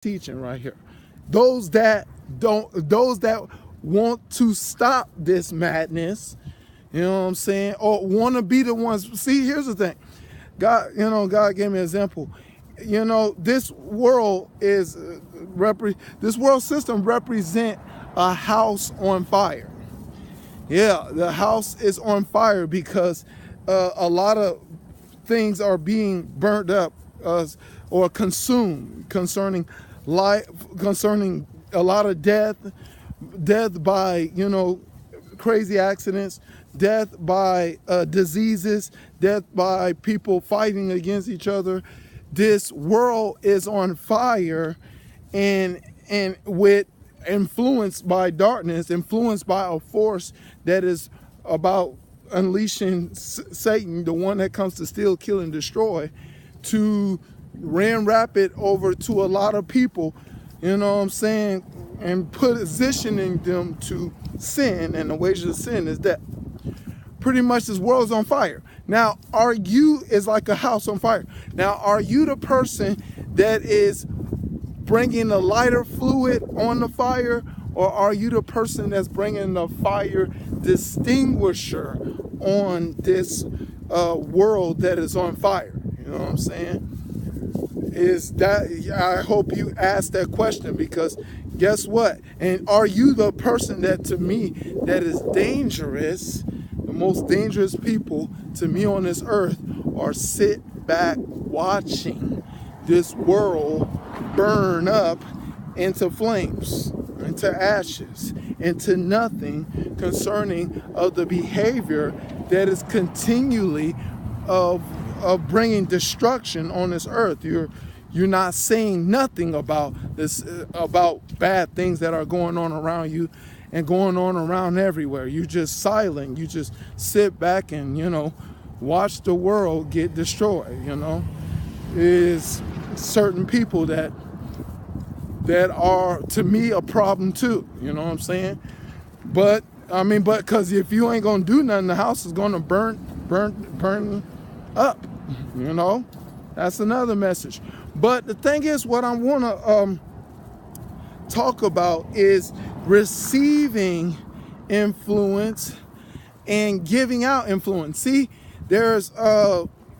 teaching right here. Those that want to stop this madness, you know what I'm saying, or want to be the ones. See, here's the thing. God gave me an example. This world this world system represent a house on fire. Yeah, the house is on fire because a lot of things are being burnt up or consumed concerning life, concerning a lot of death by crazy accidents, death by diseases, death by people fighting against each other. This world is on fire, and with influenced by darkness, influenced by a force that is about unleashing Satan, the one that comes to steal, kill, and destroy, to ran rapid over to a lot of people, you know what I'm saying, and positioning them to sin, and the wages of sin is death. Pretty much this world is on fire. Now, is like a house on fire. Now, are you the person that is bringing the lighter fluid on the fire, or are you the person that's bringing the fire distinguisher on this world that is on fire? You know what I'm saying? I hope you ask that question, because guess what? And are you the person that, to me, that is dangerous? The most dangerous people to me on this earth are sit back watching this world burn up into flames, into ashes, into nothing, concerning of the behavior that is continually of bringing destruction on this earth. You're not saying nothing about this, about bad things that are going on around you and going on around everywhere. You just silent. You just sit back and watch the world get destroyed. Is certain people that are, to me, a problem too. You know what I'm saying? But because if you ain't gonna do nothing, the house is gonna burn up. That's another message. But the thing is, what I want to talk about is receiving influence and giving out influence. See, there's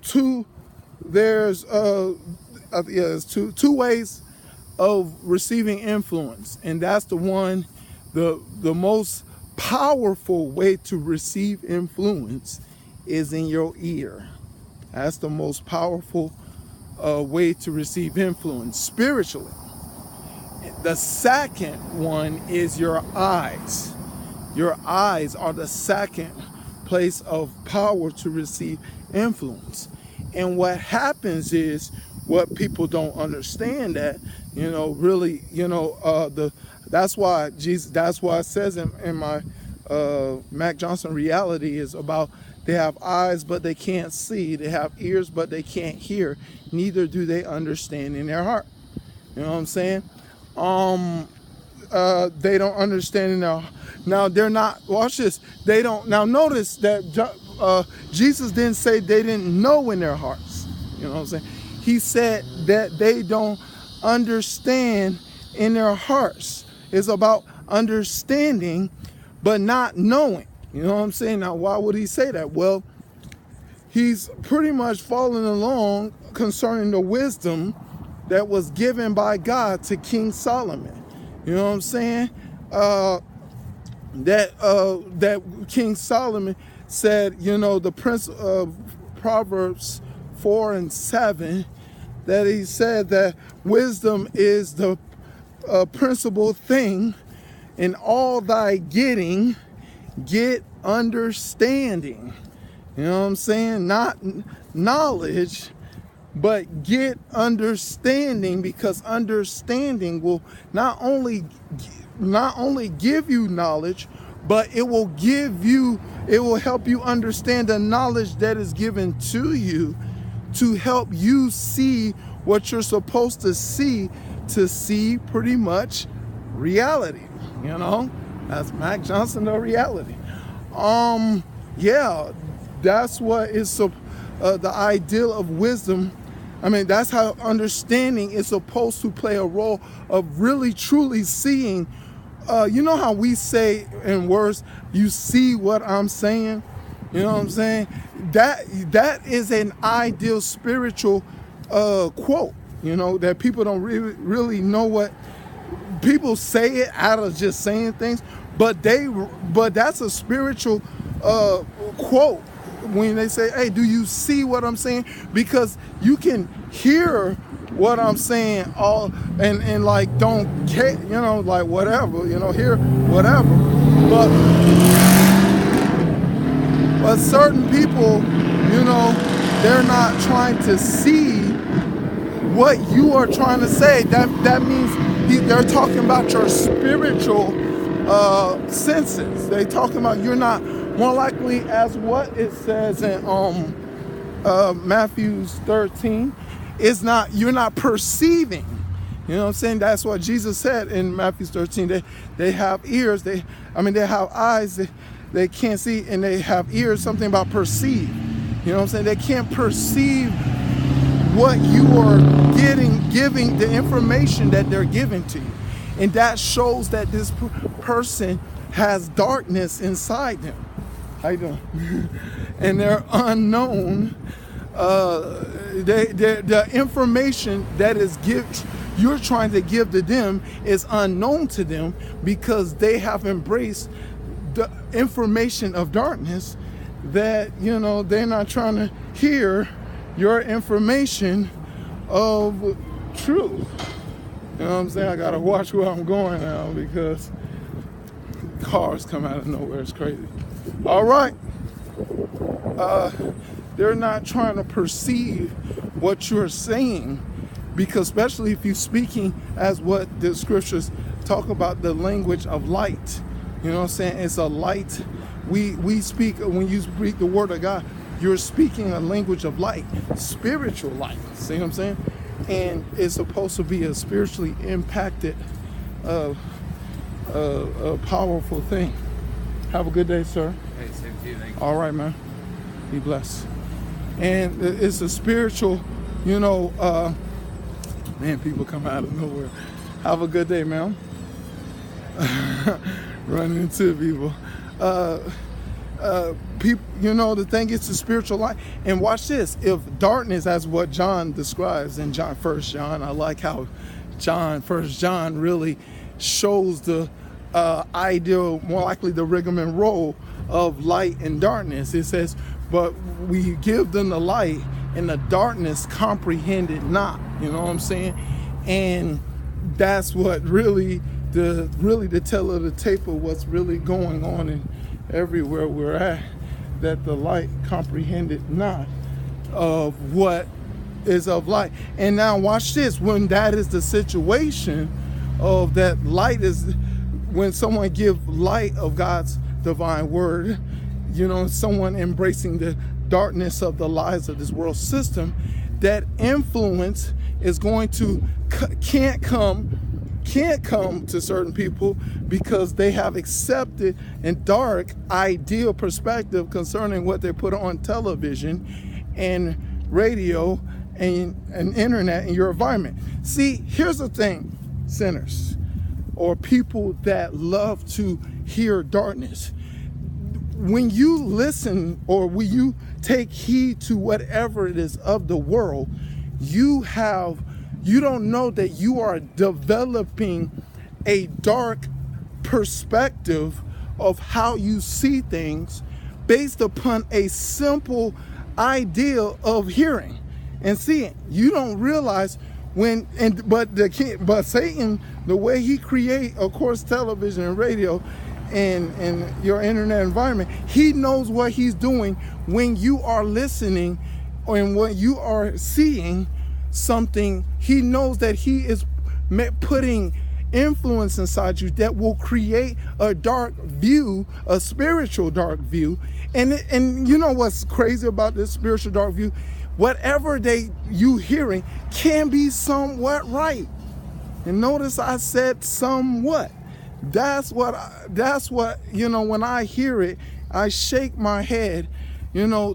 two ways of receiving influence, and that's the most powerful way to receive influence is in your ear. That's the most powerful way to receive influence spiritually. The second one is your eyes. Your eyes are the second place of power to receive influence. And what happens is, what people don't understand, that that's why it says in my Mac Johnson reality is about, they have eyes but they can't see, they have ears but they can't hear, neither do they understand in their heart. You know what I'm saying? They don't understand in their. Now they're not. Watch this. They don't. Now notice that Jesus didn't say they didn't know in their hearts. You know what I'm saying? He said that they don't understand in their hearts. It's about understanding, but not knowing. You know what I'm saying? Now, why would he say that? Well, he's pretty much following along concerning the wisdom that was given by God to King Solomon. You know what I'm saying? That King Solomon said, the Prince of Proverbs 4 and 7, that he said that wisdom is the principal thing. In all thy getting, get understanding. You know what I'm saying? Not knowledge, but get understanding, because understanding will not only give you knowledge, but it will help you understand the knowledge that is given to you, to help you see what you're supposed to see pretty much reality. That's Mac Johnson, the reality. That's what is the ideal of wisdom I mean, that's how understanding is supposed to play a role of really truly seeing. You know how we say in words, you see what I'm saying? You know what I'm saying? That is an ideal spiritual quote, you know, that people don't really know what. People say it out of just saying things, but that's a spiritual quote when they say, hey, do you see what I'm saying? Because you can hear what I'm saying all and like don't care, you know, like whatever, you know, hear whatever. But certain people, you know, they're not trying to see what you are trying to say. That means they're talking about your spiritual senses. They talking about you're not more likely, as what it says in Matthew 13. It's not, you're not perceiving. You know what I'm saying? That's what Jesus said in Matthew 13. They have ears. They have eyes. They can't see, and they have ears. Something about perceive. You know what I'm saying? They can't perceive what you are giving the information that they're giving to you. And that shows that this person has darkness inside them. How you doing? And they're unknown. The information that is you're trying to give to them is unknown to them because they have embraced the information of darkness that, you know, they're not trying to hear your information of truth. You know what I'm saying? I gotta watch where I'm going now because cars come out of nowhere. It's crazy. All right. They're not trying to perceive what you're saying, because especially if you're speaking as what the scriptures talk about, the language of light. You know what I'm saying? It's a light. We speak, when you speak the word of God, you're speaking a language of light, spiritual light. See what I'm saying? And it's supposed to be a spiritually impacted, a powerful thing. Have a good day, sir. Hey, same to you. Thank you. All right, man. Be blessed. And it's a spiritual, you know, man, people come out of nowhere. Have a good day, man. Running into people. People, you know, the thing is the spiritual light. And watch this. If darkness, as what John describes in First John, I like how First John really shows the ideal, more likely the rigmarole of light and darkness. It says, but we give them the light and the darkness comprehended not. You know what I'm saying? And that's what really the tell of the tape of what's really going on in everywhere we're at, that the light comprehended not of what is of light. And now watch this. When that is the situation of that light is, when someone give light of God's divine word, you know, someone embracing the darkness of the lies of this world system, that influence is going to can't come to certain people because they have accepted a dark ideal perspective concerning what they put on television and radio and internet in your environment. See, here's the thing, sinners or people that love to hear darkness. When you listen or when you take heed to whatever it is of the world, you don't know that you are developing a dark perspective of how you see things based upon a simple ideal of hearing and seeing. You don't realize but Satan, the way he create, of course, television and radio and your internet environment, he knows what he's doing when you are listening and when you are seeing something. He knows that he is putting influence inside you that will create a dark view, a spiritual dark view. And you know what's crazy about this spiritual dark view? Whatever you hearing can be somewhat right. And notice I said somewhat. That's what, you know, when I hear it, I shake my head, you know,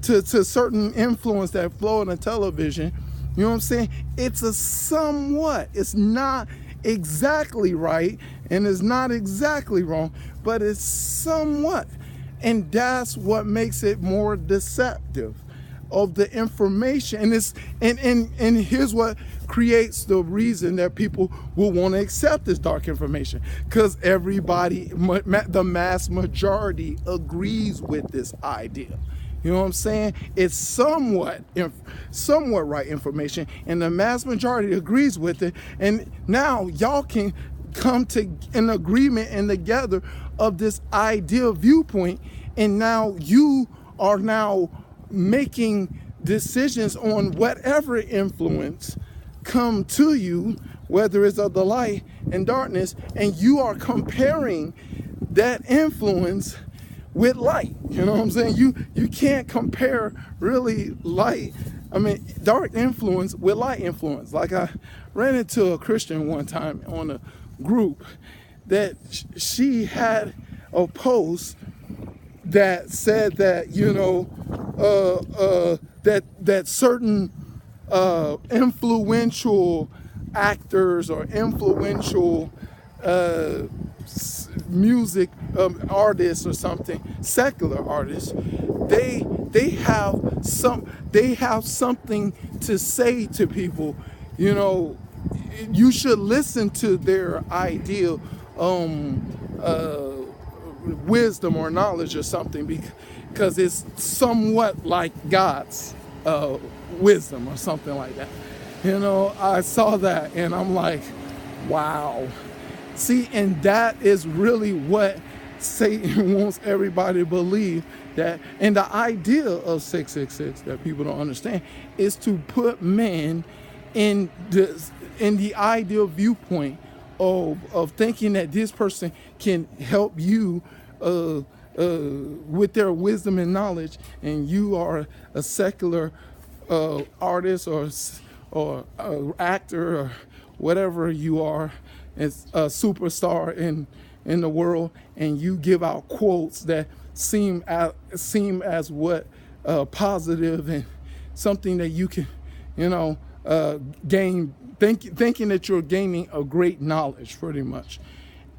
to certain influence that flow on the television, you know what I'm saying? It's a somewhat. It's not exactly right and it's not exactly wrong, but it's somewhat. And that's what makes it more deceptive of the information. And it's and here's what creates the reason that people will want to accept this dark information, because everybody, the mass majority, agrees with this idea. You know what I'm saying? It's somewhat right information, and the mass majority agrees with it. And now y'all can come to an agreement and together of this ideal viewpoint, and now you are now making decisions on whatever influence come to you, whether it's of the light and darkness, and you are comparing that influence with light. You know what I'm saying? You can't compare really dark influence with light influence. Like, I ran into a Christian one time on a group that she had a post that said that, you know, that certain influential actors or influential music artists or something, secular artists, they have something to say to people. You know, you should listen to their ideal wisdom or knowledge or something, because it's somewhat like God's wisdom or something like that. You know, I saw that and I'm like, wow. See, and that is really what Satan wants everybody to believe. That, and the idea of 666 that people don't understand is to put men in the ideal viewpoint of thinking that this person can help you with their wisdom and knowledge, and you are a secular artist or actor or whatever you are, as a superstar in the world, and you give out quotes that seem as what positive and something that you can, you know, gain, thinking that you're gaining a great knowledge, pretty much,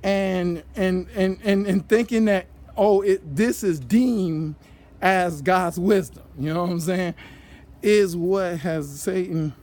and thinking that, this is deemed as God's wisdom. You know what I'm saying? Is what Satan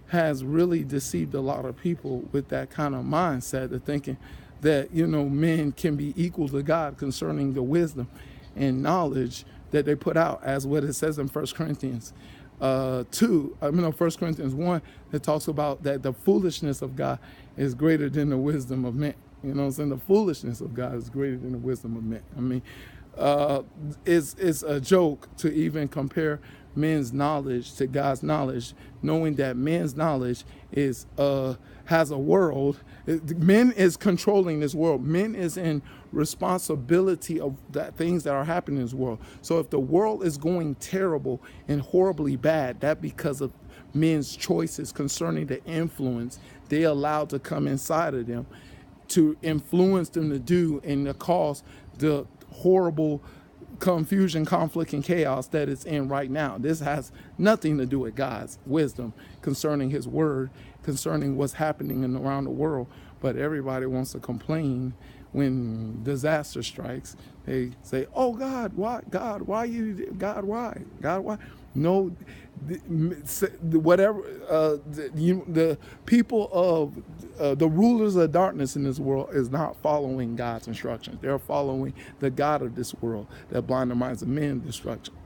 has really deceived a lot of people with, that kind of mindset of thinking that, you know, men can be equal to God concerning the wisdom and knowledge that they put out, as what it says in 1 Corinthians 1 Corinthians 1, that talks about that the foolishness of God is greater than the wisdom of men. You know what I'm saying? The foolishness of God is greater than the wisdom of men. I mean, it's a joke to even compare men's knowledge to God's knowledge, knowing that men's knowledge is has a world. Men is controlling this world. Men is in responsibility of that things that are happening in this world. So if the world is going terrible and horribly bad, that because of men's choices concerning the influence they allowed to come inside of them to influence them to do and to cause the horrible confusion, conflict, and chaos that it's in right now. This has nothing to do with God's wisdom concerning his word, concerning what's happening around the world. But everybody wants to complain when disaster strikes. They say, oh, God, why? God, why you? God, why? God, why? No, whatever, the people of the rulers of darkness in this world is not following God's instructions. They're following the God of this world that blind the minds of men,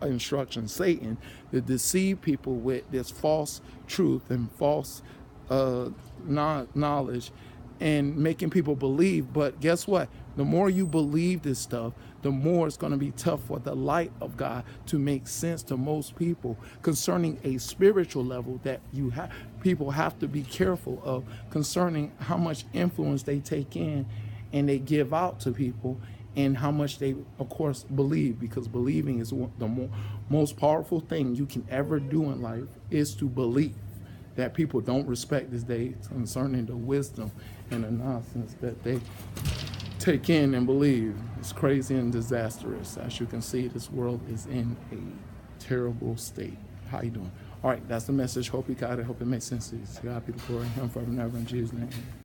instruction, Satan, to deceive people with this false truth and false knowledge, and making people believe. But guess what? The more you believe this stuff, the more it's going to be tough for the light of God to make sense to most people concerning a spiritual level that people have to be careful of, concerning how much influence they take in and they give out to people, and how much they, of course, believe, because believing is the most powerful thing you can ever do in life, is to believe. That people don't respect this day concerning the wisdom and the nonsense that they take in and believe. It's crazy and disastrous. As you can see, this world is in a terrible state. How you doing? All right, that's the message. Hope you got it. Hope it makes sense to you. To God be the glory. Him forever and ever in Jesus' name.